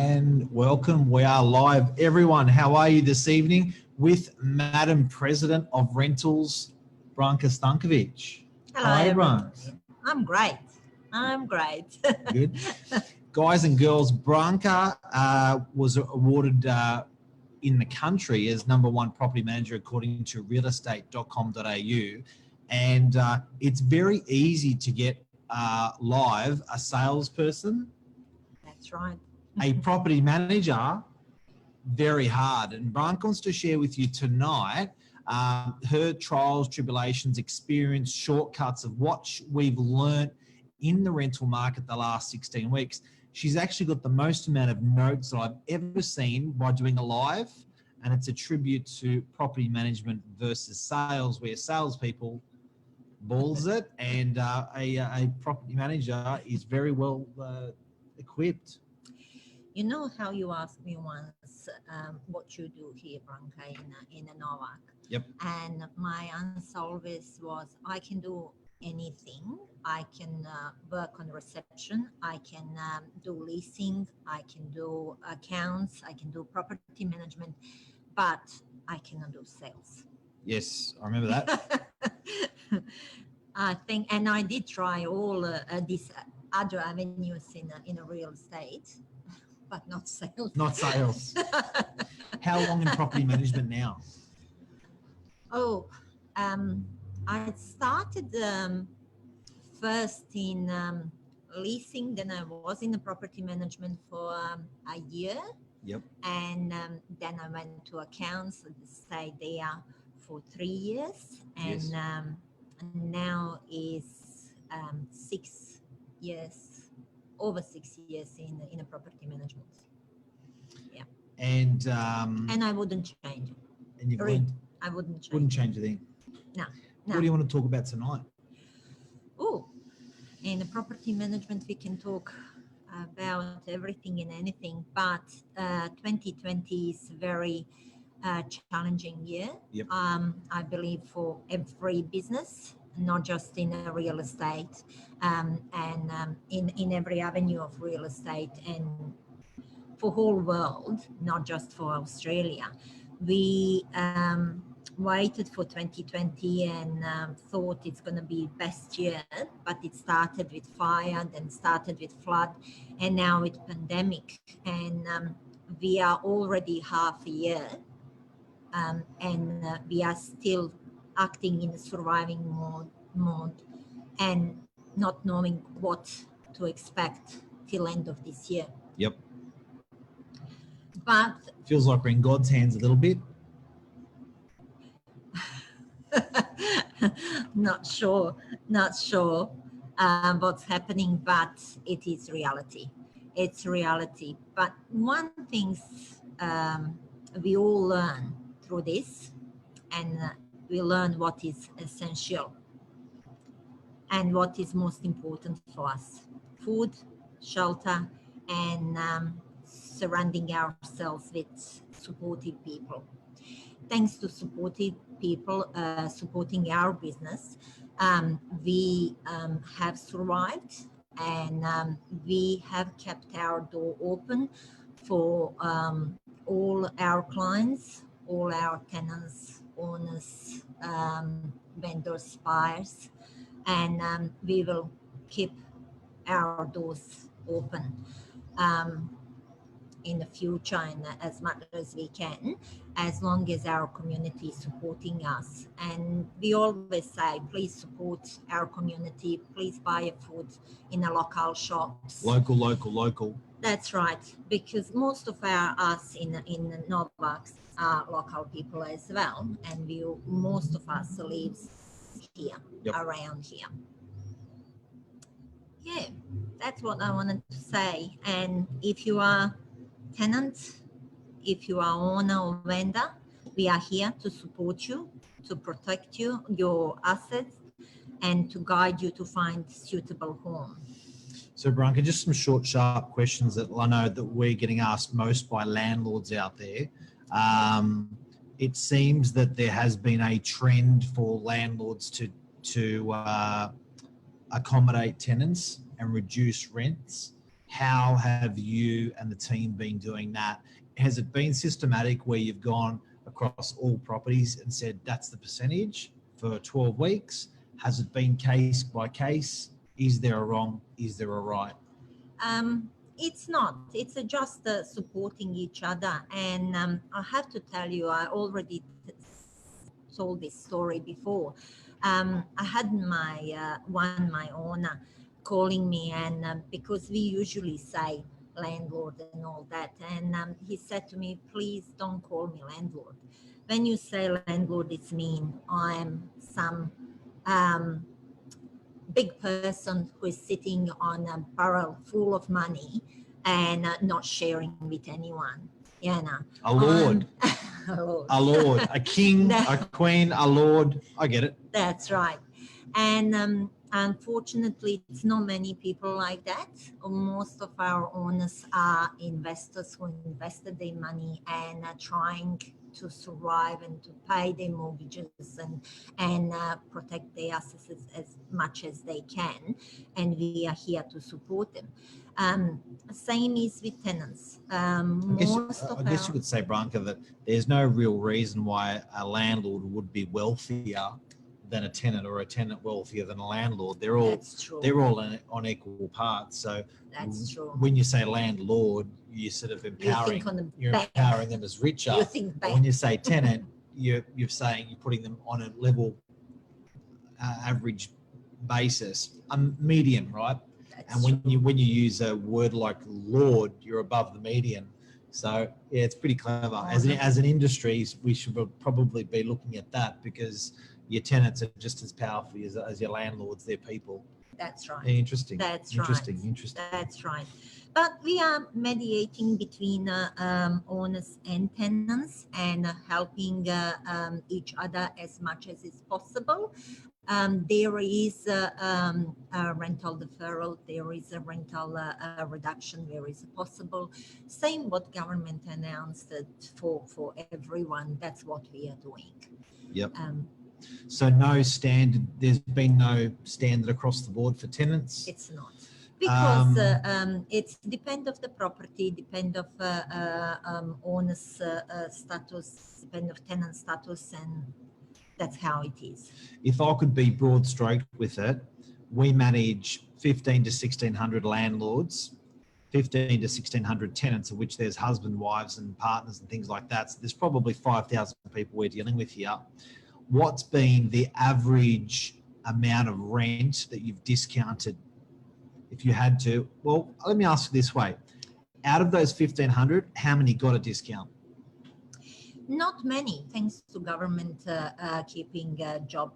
And welcome. We are live. Everyone, how are you this evening? With Madam President of Rentals, Branka Stankovic. Hello, Hi, everyone. Branka. I'm great. Good. Guys and girls, Branka was awarded in the country as #1 property manager according to realestate.com.au. And it's very easy to get live a salesperson. That's right. A property manager, very hard. And Branka wants to share with you tonight her trials, tribulations, experience, shortcuts of what we've learnt in the rental market the last 16 weeks. She's actually got the most amount of notes that I've ever seen by doing a live, and it's a tribute to property management versus sales, where salespeople balls it and a property manager is very well equipped. You know how you asked me once what you do here, Branka, in a Novak? Yep. And my answer always was, I can do anything. I can work on reception. I can do leasing. I can do accounts. I can do property management, but I cannot do sales. Yes, I remember that. I think, and I did try all these other avenues in a real estate, but not sales. Not sales. How long in property management now? Oh, I started first in leasing, then I was in the property management for a year. Yep. And then I went to accounts and stayed there for 3 years. And Yes. now is 6 years, over 6 years in a property management. Yeah. And I wouldn't change. and you've Really, learned, I wouldn't change. wouldn't change a thing. No. What do you want to talk about tonight? Oh, in the property management, we can talk about everything and anything, but 2020 is very challenging year. Yep. I believe for every business, not just in real estate, and in every avenue of real estate, and for whole world, not just for Australia. We waited for 2020 and thought it's going to be best year, but it started with fire, then started with flood, and now with pandemic. And we are already half a year, and we are still acting in a surviving mode and not knowing what to expect till end of this year. Yep. But Feels like we're in God's hands a little bit. not sure what's happening, but it is reality. It's reality. But one thing we all learn through this, and we learn what is essential and what is most important for us: food, shelter, and surrounding ourselves with supportive people. Thanks to supportive people supporting our business, we have survived, and we have kept our door open for all our clients, all our tenants, owners, vendors, buyers, and we will keep our doors open in the future, and as much as we can, as long as our community is supporting us. And we always say, please support our community, please buy food in the local shops. Local. That's right, because most of us in Novak are local people as well, and most of us lives here. Yep. Around here. Yeah, that's what I wanted to say. And if you are tenant, if you are owner or vendor, we are here to support you, to protect you, your assets, and to guide you to find suitable home. So Branka, just some short, sharp questions that I know that we're getting asked most by landlords out there. It seems that there has been a trend for landlords to accommodate tenants and reduce rents. How have you and the team been doing that? Has it been systematic where you've gone across all properties and said that's the percentage for 12 weeks? Has it been case by case? Is there a wrong? Is there a right? It's not. It's just supporting each other. And I have to tell you, I already told this story before. I had my owner calling me, and because we usually say landlord and all that, and he said to me, please don't call me landlord. When you say landlord, it means I am some big person who is sitting on a barrel full of money and not sharing with anyone. Yeah, no. A lord. A lord, a king, a queen, a lord. I get it. That's right. And unfortunately, it's not many people like that. Most of our owners are investors who invested their money and are trying to survive and to pay their mortgages and protect their assets as much as they can. And we are here to support them. Same is with tenants. I guess you could say, Branka, that there's no real reason why a landlord would be wealthier than a tenant, or a tenant wealthier than a landlord. They're all on equal parts. So that's true. When you say landlord, you're sort of empowering them as richer. But when you say tenant, you're putting them on a level average basis, a median, right? And when you use a word like lord, you're above the median. So yeah, it's pretty clever. As an industry, we should probably be looking at that, because your tenants are just as powerful as your landlords. They're people. That's right. Interesting. That's interesting. right. Interesting. That's right. But we are mediating between owners and tenants and helping each other as much as is possible. There is a rental deferral. There is a rental reduction where is possible. Same what government announced for everyone. That's what we are doing. Yep. So no standard. There's been no standard across the board for tenants. It's not, because it's depend of the property, depend of owner's status, depend of tenant status, and that's how it is. If I could be broad stroked with it, we manage 15 to 1600 landlords, 15 to 1600 tenants, of which there's husband, wives, and partners and things like that. So there's probably 5,000 people we're dealing with here. What's been the average amount of rent that you've discounted, if you had to? Well, let me ask you this way. Out of those 1,500, how many got a discount? Not many, thanks to government keeping job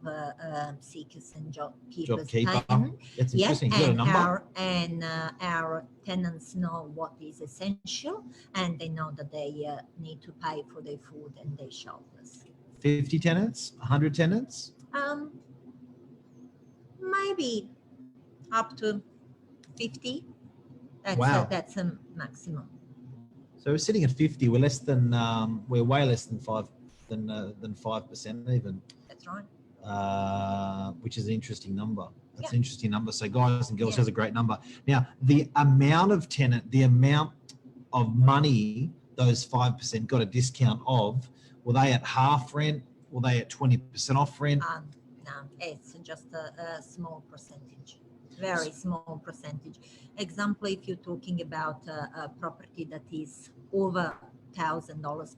seekers and job keepers. JobKeeper. That's interesting. You got a number? Our tenants know what is essential, and they know that they need to pay for their food and their shelters. 50 tenants? 100 tenants? Maybe up to 50. That's a maximum. So we're sitting at 50. We're less than we're way less than 5% even. That's right. Which is an interesting number. That's an interesting number. So guys and girls, that's a great number. Now, the amount of money those 5% got a discount of, were they at half rent? Were they at 20% off rent? No, it's just a small percentage. Very small percentage. Example, if you're talking about a property that is over $1,000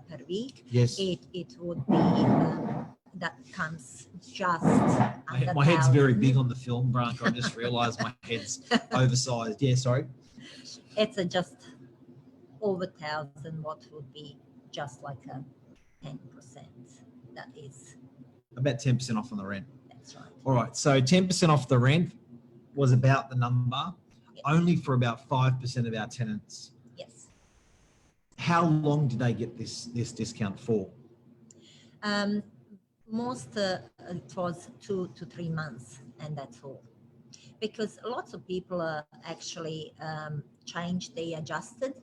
per week, yes, it would be that comes just under my head's very big on the film, Branka. I just realised my head's oversized. Yeah, sorry. It's just over 1,000. What would be just like a 10%? That is about 10% off on the rent. That's right. All right, so 10% off the rent was about the number, only for about 5% of our tenants. Yes. How long did they get this discount for? Most it was 2 to 3 months, and that's all. Because lots of people actually changed, they adjusted.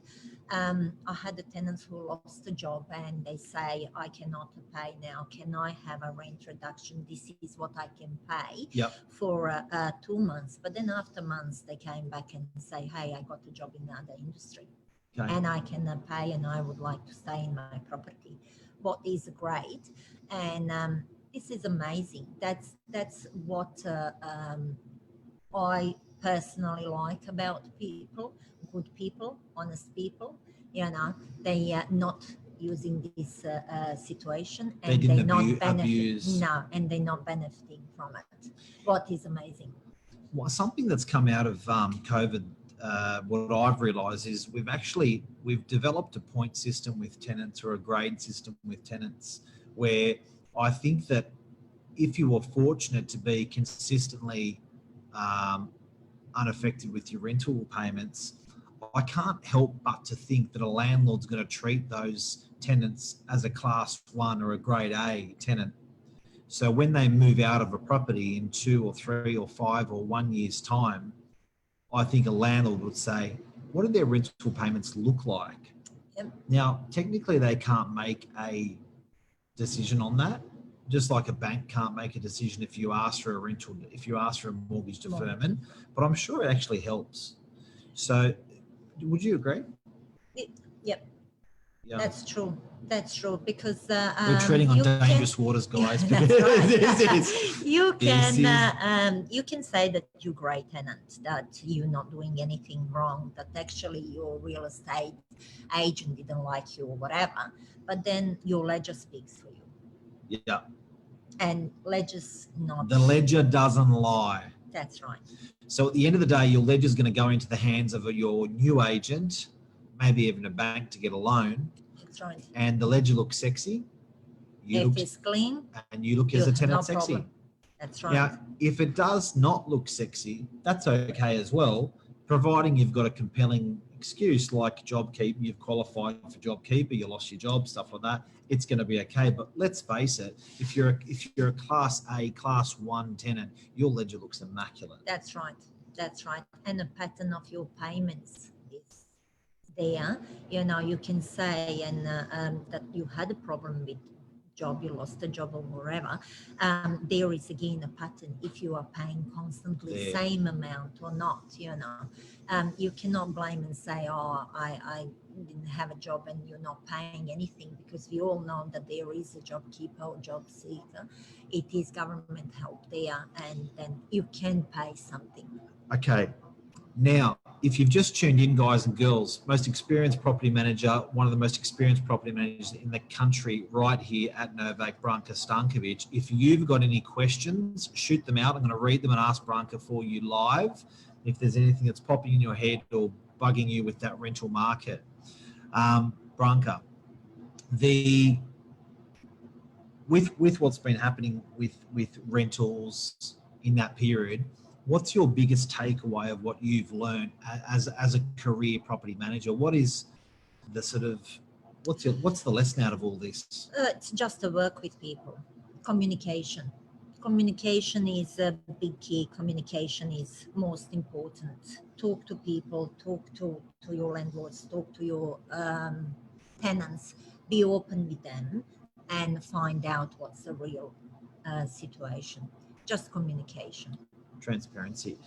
I had the tenants who lost a job and they say, I cannot pay now. Can I have a rent reduction? This is what I can pay for 2 months. But then after months, they came back and say, hey, I got a job in another industry and I can pay and I would like to stay in my property. What is great. And this is amazing. That's what I personally like about people, good people, honest people. You know, they are not using this situation and they're not benefiting. No, and they're not benefiting from it. What is amazing. Well, something that's come out of COVID, what I've realised is we've developed a point system with tenants or a grade system with tenants, where I think that if you were fortunate to be consistently unaffected with your rental payments, I can't help but to think that a landlord's going to treat those tenants as a class 1 or a grade A tenant. So when they move out of a property in 2 or 3 or 5 or 1 year's time, I think a landlord would say, what do their rental payments look like? Yep. Now, technically they can't make a decision on that, just like a bank can't make a decision if you ask for a mortgage deferment, but I'm sure it actually helps. So would you agree? Yep. Yeah. That's true. That's true because we're treading on dangerous waters, guys. That's right. You can say that you're great tenant, that you're not doing anything wrong, that actually your real estate agent didn't like you or whatever, but then your ledger speaks for you. Yeah. And ledger's not. The ledger doesn't lie. That's right. So at the end of the day, your ledger's going to go into the hands of your new agent, maybe even a bank to get a loan. That's right. And the ledger looks sexy. It's clean. And you look as a tenant sexy. Problem. That's right. Now, if it does not look sexy, that's okay as well, providing you've got a compelling excuse like JobKeeper, you've qualified for JobKeeper, you lost your job, stuff like that. It's going to be okay. But let's face it, if you're a class A, class 1 tenant, your ledger looks immaculate. That's right. That's right. And the pattern of your payments is there. You know, you can say that you had a problem with job, you lost a job or whatever. There is again a pattern if you are paying constantly same amount or not. You know, you cannot blame and say, oh, I didn't have a job and you're not paying anything, because we all know that there is a JobKeeper or job seeker. It is government help there, and then you can pay something. Okay. Now, if you've just tuned in, guys and girls, most experienced property manager, one of the most experienced property managers in the country right here at Novak, Branka Stankovic. If you've got any questions, shoot them out. I'm going to read them and ask Branka for you live. If there's anything that's popping in your head or bugging you with that rental market. Branka, with what's been happening with rentals in that period, what's your biggest takeaway of what you've learned as a career property manager? What is the sort of, what's the lesson out of all this? It's just to work with people. Communication. Communication is a big key. Communication is most important. Talk to people, talk to your landlords, talk to your tenants, be open with them and find out what's the real situation. Just communication. Transparency.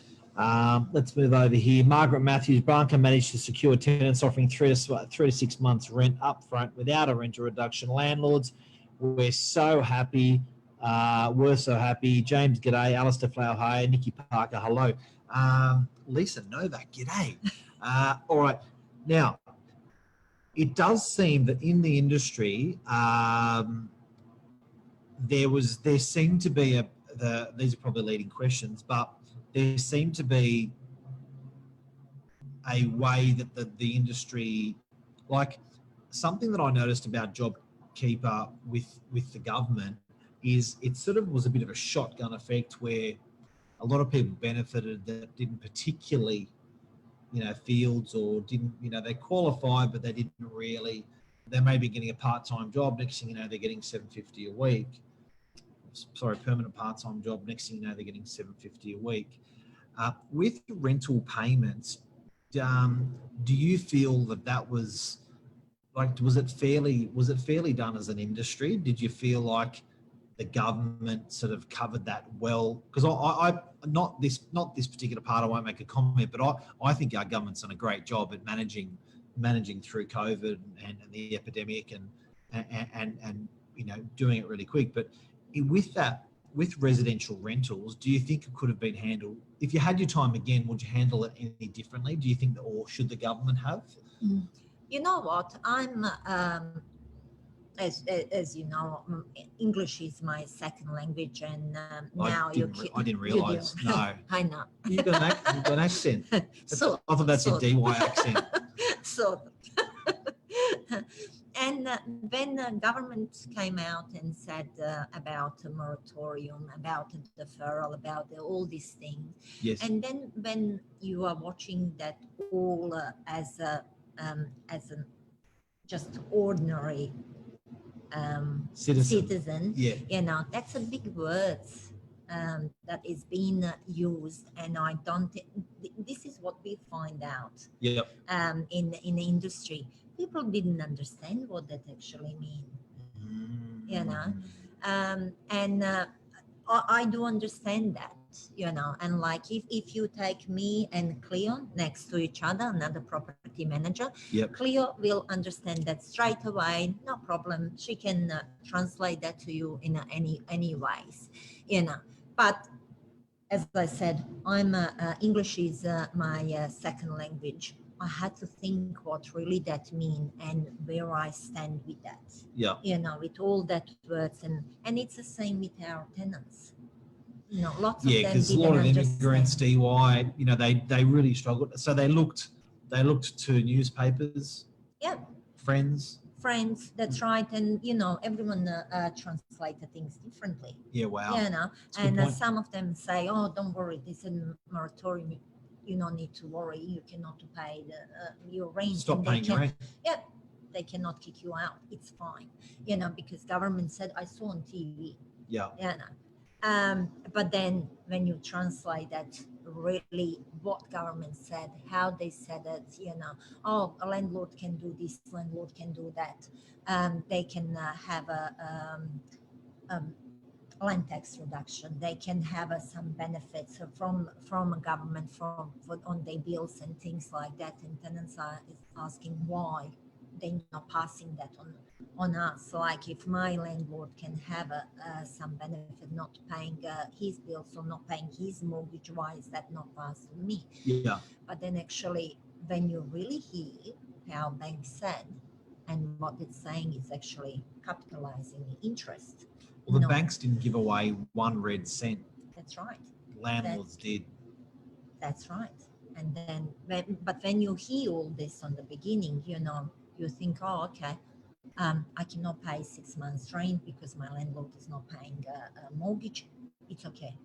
Let's move over here. Margaret Matthews, Branka managed to secure tenants offering 3 to 6 months rent up front without a rental reduction. Landlords, we're so happy. We're so happy. James, g'day. Alistair Flower, hi. Nikki Parker, hello. Lisa Novak, g'day. All right. Now, it does seem that in the industry, there seemed to be these are probably leading questions, but there seemed to be a way that the industry, like something that I noticed about JobKeeper with the government is it sort of was a bit of a shotgun effect where a lot of people benefited that didn't particularly, fields or didn't, they qualified, but they didn't really, they may be getting a part-time job. Next thing you know, they're getting $750 a week. Sorry, permanent part-time job. Next thing you know, they're getting $750 a week. With rental payments, Do you feel that was like, was it fairly done as an industry? Did you feel like the government sort of covered that well? Because I not this particular part, I won't make a comment, but I think our government's done a great job at managing through COVID and the epidemic and you know, doing it really quick. But with residential rentals, do you think it could have been handled, if you had your time again, would you handle it any differently? Do you think that, or should the government have? You know what? I'm as you know, English is my second language, and now I didn't realise. No, I know. You've got an accent. So I thought that's a DY accent. So, and when the government came out and said about a moratorium, about a deferral, about all these things, Yes. and then when you are watching that all as a just ordinary citizen, yeah, you know, that's a big words that is being used, and I don't think this is what we find out. Yep. In the industry, people didn't understand what that actually means. You know, and I do understand that, you know, and like if you take me and Cleo next to each other, another property manager, Yep. Cleo will understand that straight away, no problem. She can translate that to you in any ways, you know. But as I said, I'm English is my second language. I had to think what really that mean and where I stand with that. Yeah. You know, with all that words, and it's the same with our tenants. You know, lots of them because a lot of immigrants, DY, you know, they really struggled. So they looked to newspapers. Yeah. Friends, that's right. And you know, everyone translated things differently. Yeah, wow. You know, and some of them say, oh, don't worry, this is a moratorium, you don't need to worry, you cannot pay your rent. Stop paying your rent. Yeah, they cannot kick you out, it's fine, you know, because government said, I saw on TV. Yeah. You know, but then when you translate that, really what government said, how they said it, you know, oh, a landlord can do this, landlord can do that, they can have a land tax reduction, they can have some benefits from a government on their bills and things like that, and tenants are asking why they're not passing that on us. Like if my landlord can have some benefit not paying his bills or not paying his mortgage, why is that not passed to me? Yeah. But then actually when you really hear how bank said, and what it's saying is actually capitalizing the interest. Well, the banks didn't give away 1 red cent. That's right. Landlords did. That's right. And then, but when you hear all this on the beginning, you know, you think, oh, okay, I cannot pay 6 months rent because my landlord is not paying a mortgage. It's okay.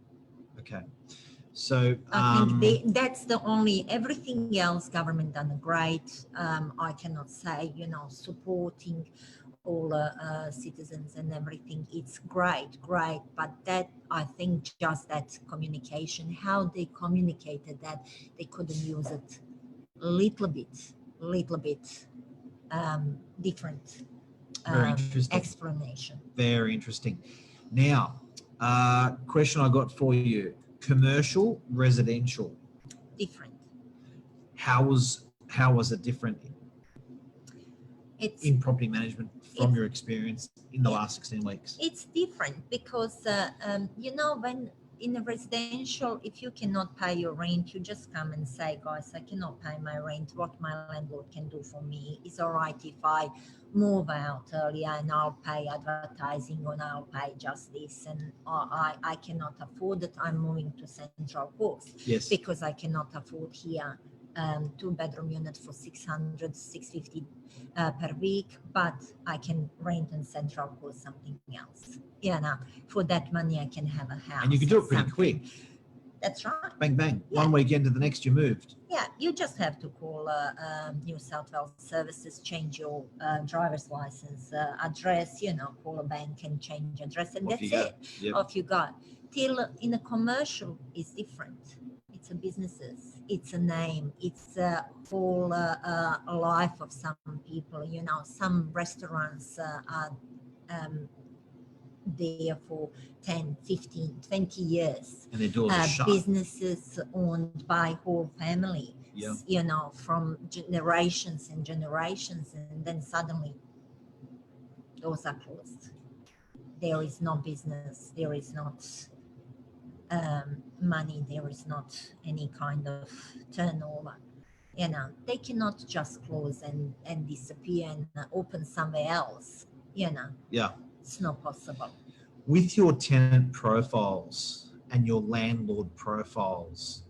Okay. So I think that's the only, everything else government done great. I cannot say, you know, supporting all citizens and everything. It's great, but that, I think just that communication, how they communicated that, they couldn't use it a little bit different very interesting explanation. Very interesting. Now, question I got for you: commercial, residential, different. How was it different in property management from your experience in the last 16 weeks? It's different because, you know, when in a residential, if you cannot pay your rent, you just come and say, guys, I cannot pay my rent. What my landlord can do for me is all right if I move out earlier and I'll pay advertising or I'll pay just this, and I cannot afford it. I'm moving to Central Coast. Yes. Because I cannot afford here 2-bedroom unit for 650 per week, but I can rent in Central Coast something else. Yeah, now for that money I can have a house. And you can do it pretty quick. That's right. Bang, bang. Yeah. One weekend to the next, you moved. Yeah, you just have to call New South Wales Services, change your driver's license address, you know, call a bank and change address, and that's it. Yep. Off you go. Till in a commercial is different. it's a businesses, it's a name, it's a whole life of some people. You know, some restaurants are there for 10, 15, 20 years. And their doors are shut. Businesses owned by whole families, Yeah. you know, from generations and generations, and then suddenly doors are closed. There is no business, there is not money, there is not any kind of turnover. You know, they cannot just close and disappear and open somewhere else. You know, Yeah. it's not possible. With your tenant profiles and your landlord profiles,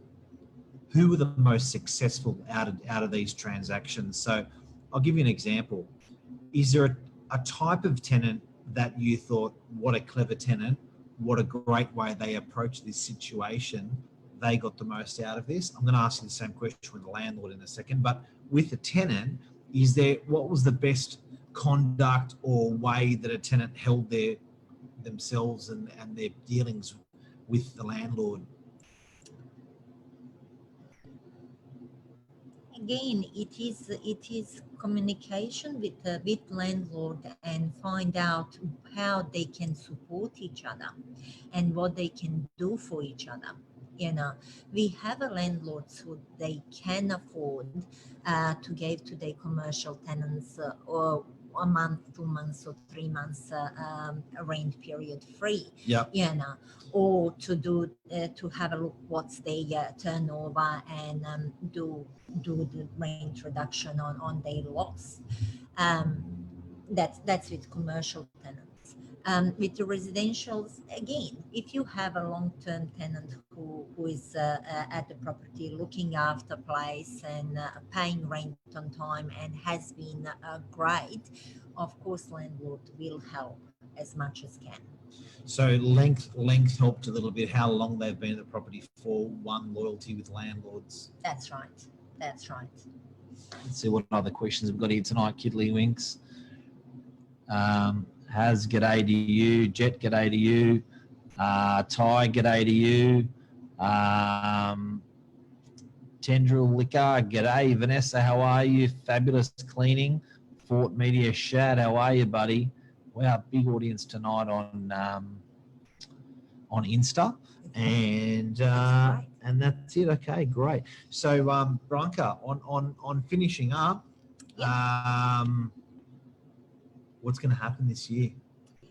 who were the most successful out of these transactions? So I'll give you an example. Is there a type of tenant that you thought, what a clever tenant, what a great way they approach this situation, they got the most out of this? I'm going to ask you the same question with the landlord in a second, but with the tenant, what was the best conduct or way that a tenant held themselves and their dealings with the landlord? Again, it is communication with landlord, and find out how they can support each other and what they can do for each other. You know, we have a landlords who they can afford to give to their commercial tenants or a month, 2 months, or 3 months rent period free. Yeah. You know, or to do to have a look what's their turnover and do the rent reduction on their loss. That's with commercial tenants. With the residentials, again, if you have a long-term tenant who is at the property looking after place and paying rent on time and has been great, of course landlord will help as much as can. So length helped a little bit, how long they've been at the property for, one, loyalty with landlords. That's right. Let's see what other questions we've got here tonight. Kidley Winks. Has g'day to you. Jet, g'day to you. Ty, g'day to you. Tendril Liquor, g'day. Vanessa, how are you? Fabulous Cleaning. Fort Media Shad, how are you, buddy? Wow, big audience tonight on Insta. And that's it. Okay, great. So Branka, on finishing up, what's going to happen this year?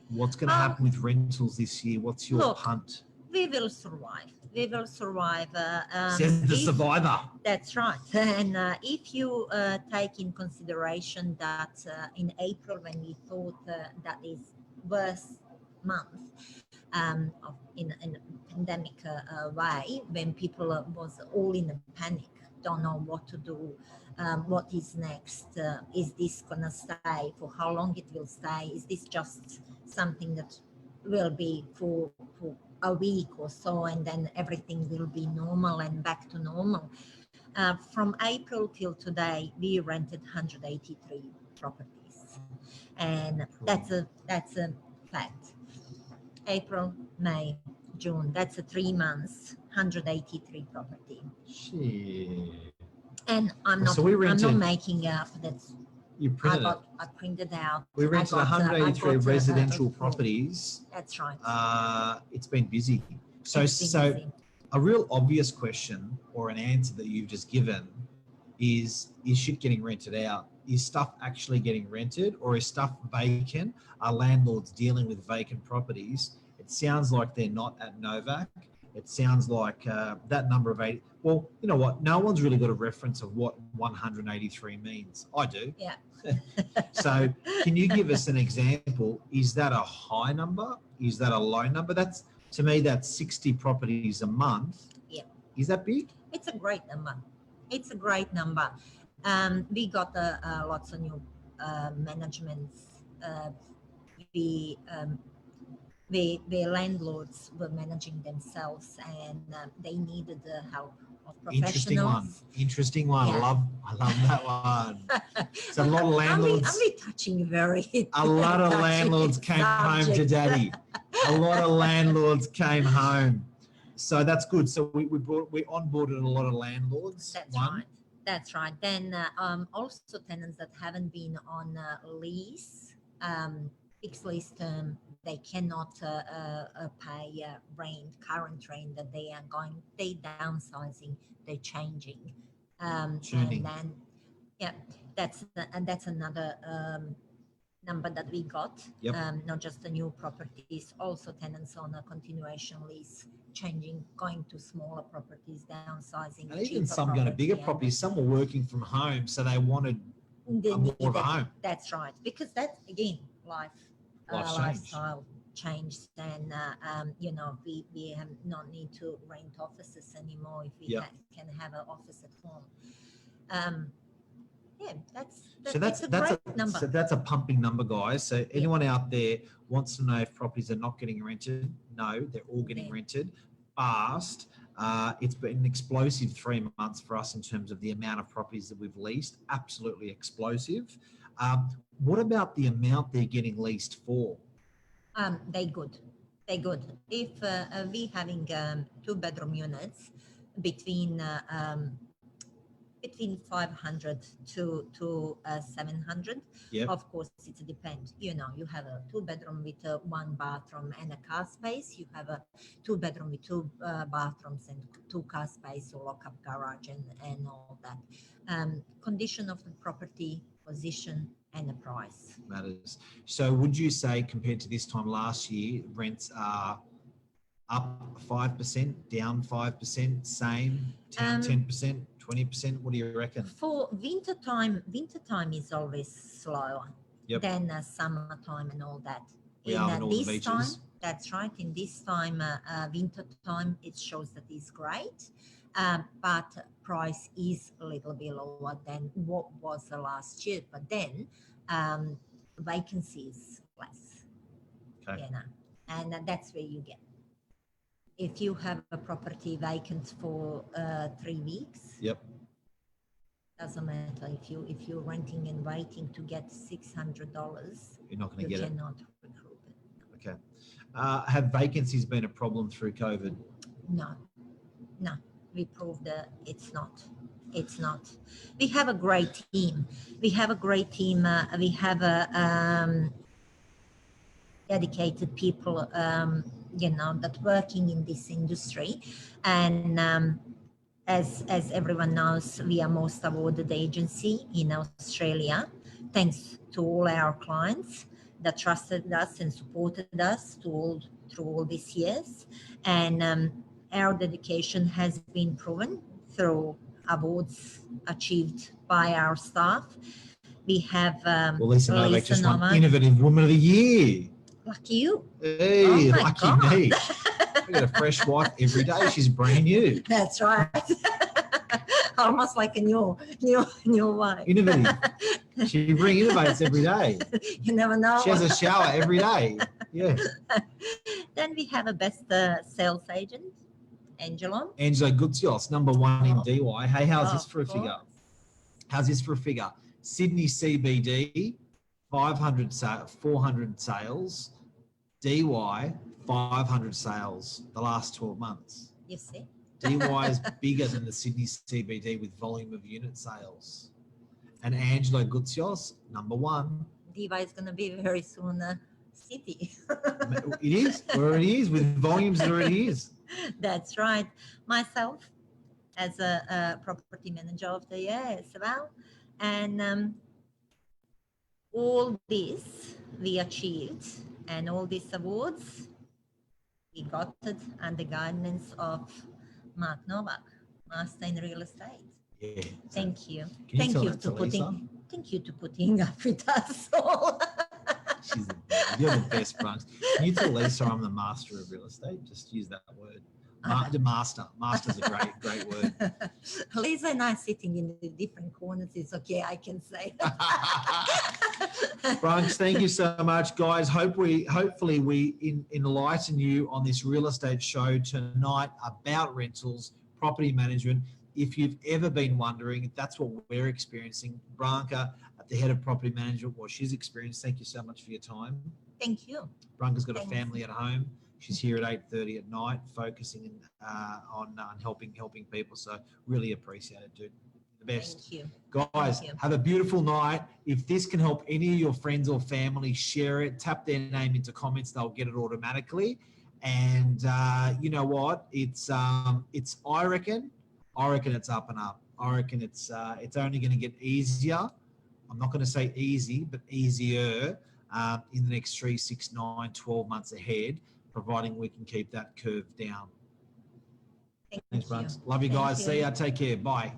What's going to happen with rentals this year? What's your punt? We will survive. Says the survivor. That's right. And if you take in consideration that in April, when we thought that is worst month in a pandemic way, when people was all in a panic, don't know what to do, what is next, is this gonna stay, for how long it will stay, is this just something that will be for a week or so and then everything will be normal and back to normal. From April till today, we rented 183 properties, and that's a fact. April, May, June, that's a 3 months, 183 property. Shit. And I'm not making up. That's you printed it. I printed out. We rented 183 residential properties. That's right. It's been busy. So a real obvious question or an answer that you've just given is shit getting rented out? Is stuff actually getting rented, or is stuff vacant? Are landlords dealing with vacant properties? It sounds like they're not at Novak. It sounds like that number of 80. Well, you know what? No one's really got a reference of what 183 means. I do. Yeah. So can you give us an example? Is that a high number? Is that a low number? That's, to me, that's 60 properties a month. Yeah. Is that big? It's a great number. It's a great number. We got lots of new managements. The landlords were managing themselves, and they needed the help of professionals. Interesting one. Yeah. I love that one. So a lot of landlords. I'm touching very. A lot of landlords came home to daddy. A lot of landlords came home. So that's good. So we onboarded a lot of landlords. That's right. That's right. Then also tenants that haven't been on lease, fixed lease term, they cannot pay current rent that they are going, they downsizing, they're changing. And then, yeah, that's another number that we got. Yep. Not just the new properties, also tenants on a continuation lease, changing, going to smaller properties, downsizing. And even some going to bigger properties. Some were working from home, so they wanted more of a home. That's right, because that's again lifestyle changed, and we have not need to rent offices anymore if we can have an office at home. Yeah, that's a great number. So that's a pumping number, guys. So anyone out there wants to know if properties are not getting rented? No, they're all getting rented fast. It's been an explosive 3 months for us in terms of the amount of properties that we've leased. Absolutely explosive. What about the amount they're getting leased for? They're good. If we having 2-bedroom units between 500 to 700. Yep. Of course, it depends. You have a 2-bedroom with 1 bathroom and a car space. You have a 2-bedroom with 2 bathrooms and 2 car space or lock-up garage and all that. Condition of the property, position, and the price matters. So would you say compared to this time last year, rents are up 5%, down 5%, same, 10%, 20%? What do you reckon? For winter time is always slower than summertime and all that. In this beaches. Time, that's right. In this time, winter time, it shows that it's great, but price is a little bit lower than what was the last year. But then vacancy is less. Okay. And that's where you get. If you have a property vacant for 3 weeks, doesn't matter if you're renting and waiting to get $600, you're not going to get it. You cannot recruit it. Okay. Have vacancies been a problem through COVID? No. We proved that it's not. We have a great team. We have dedicated people, that working in this industry, and as everyone knows, we are most awarded agency in Australia, thanks to all our clients that trusted us and supported us through all these years, and our dedication has been proven through awards achieved by our staff. We have Lisa Novak just won Innovative Woman of the Year. Lucky you. Hey, lucky me. I got a fresh wife every day. She's brand new. That's right. Almost like a new wife. Innovative. She innovates every day. You never know. She has a shower every day. Yeah. Then we have a best sales agent, Angelo Gutsios, number 1 in DY. Hey, how's this for a figure? Sydney CBD, 400 sales. DY, 500 sales the last 12 months. You see? DY is bigger than the Sydney CBD with volume of unit sales. And Angelo Gutsios, number 1. DY is going to be very soon city. It is, or it is, with volumes that already is. That's right. Myself, as a property manager of the year as well. And all this we achieved, and all these awards we got it under guidance of Mark Novak, Master in Real Estate. Yeah. Thank you. Thank you to putting up with us all. You're the best, Branka. Can you tell Lisa I'm the master of real estate? Just use that word. The master. Master's a great word. Lisa and I sitting in the different corners. It's okay, I can say. Branka, thank you so much, guys. Hopefully we enlighten you on this real estate show tonight about rentals, property management. If you've ever been wondering, that's what we're experiencing. Branka, at the head of property management, what she's experienced. Thank you so much for your time. Thank you. Branka's got a family at home. She's here at 8:30 at night, focusing on helping people. So really appreciate it, dude. The best. Thank you. Guys, Thank you. have a beautiful night. If this can help any of your friends or family, share it. Tap their name into comments; they'll get it automatically. And you know what? It's I reckon it's up and up. I reckon it's only going to get easier. I'm not going to say easy, but easier in the next 3, 6, 9, 12 months ahead, providing we can keep that curve down. Thank Thanks, you. Brunks. Love you Thank guys. you. See ya. Take care. Bye.